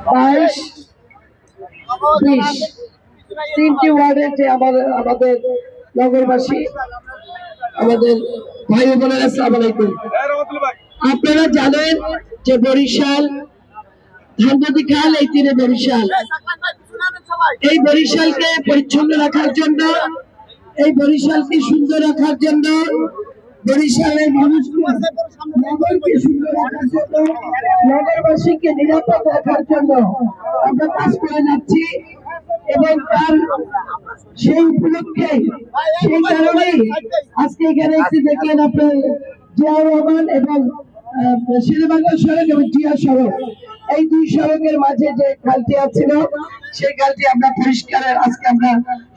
22, 20 তিনটি ওয়ার্ডের যে আমাদের নগরবাসী, আমাদের ভাই বোনেরা, আসসালামু আলাইকুম। আপনারা জানেন যে বরিশাল ধানমন্ডি খাল, এই তীরে বরিশাল, এই বরিশালকে পরিচ্ছন্ন রাখার জন্য, এই বরিশালকে সুন্দর রাখার জন্য, বরিশালের মানুষকে নগরকে সুন্দর রাখার জন্য, নগরবাসীকে নিরাপদ রাখার জন্য আমরা কাজ করে যাচ্ছি। এবং তার সেই উপলক্ষে, সেই কারণেই আজকে এখানে একটি দেখলেন আপনার জিয়াউর রহমান এবং শেরেবাংলা সড়ক এবং জিয়া সড়ক, এই দুই সড়কের মাঝে যে খালটি আছিল, সেই খালটি আমরা পরিষ্কারের আজকে আমরা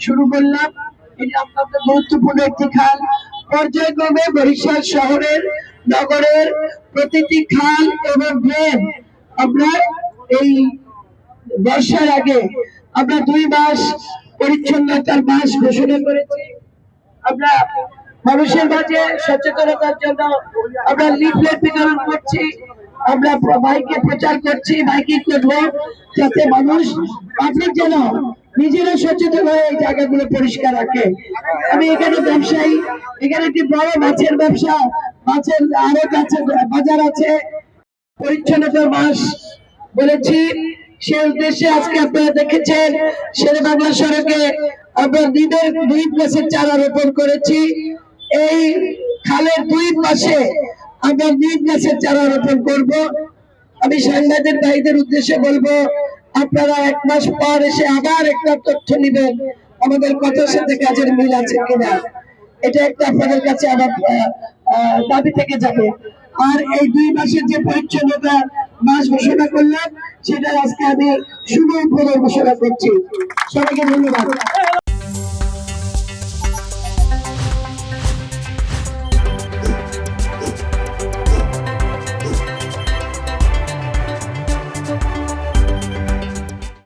শুরু করলাম। এটা আপনাদের গুরুত্বপূর্ণ একটি খাল। পর্যায়ক্রমে বরিশাল শহরের, নগরের প্রতিটি খাল এবং ড্রেন আমরা এই বর্ষার আগে আমরা 2 মাস পরিচ্ছন্নতার মাস ঘোষণা করেছি। আমরা মানুষের মাঝে সচেতনতার জন্য আমরা লিফলেট বিতরণ করছি, আমরা মাইকে প্রচার করছি, মাইকিং করবো, যাতে মানুষ যেন নিজেরা সচেতন হয়ে এই জায়গাগুলো পরিষ্কার রাখে। আমি এখানে ব্যবসায়ী, এখানে একটি বড় মাছের ব্যবসা, মাছের আড়ত আছে, বাজার আছে, পরিচ্ছন্নতার মাস বলেছি। সে উদ্দেশ্যে আজকে আপনারা দেখেছেন শেরেবাংলা সড়কে আমরা নিমের 2 গাছের চারা রোপণ করেছি। এই খালের 2 পাশে আমরা নিম গাছের চারা রোপণ করব। আমি সাংবাদিক ভাইদের উদ্দেশ্যে বলবো, আপনারা 1 মাস পর এসে আবার একটা তথ্য নেবেন আমাদের কথার সাথে কাজের মিল আছে কিনা। এটা একটা আপনাদের কাছে আমার দাবি থেকে যাবে। আর এই 2 মাসের যে পরিচ্ছন্নতা মাস ঘোষণা করলাম, সেটা আজকে আমি শুভ উদ্বোধন ঘোষণা করছি। সবাইকে ধন্যবাদ।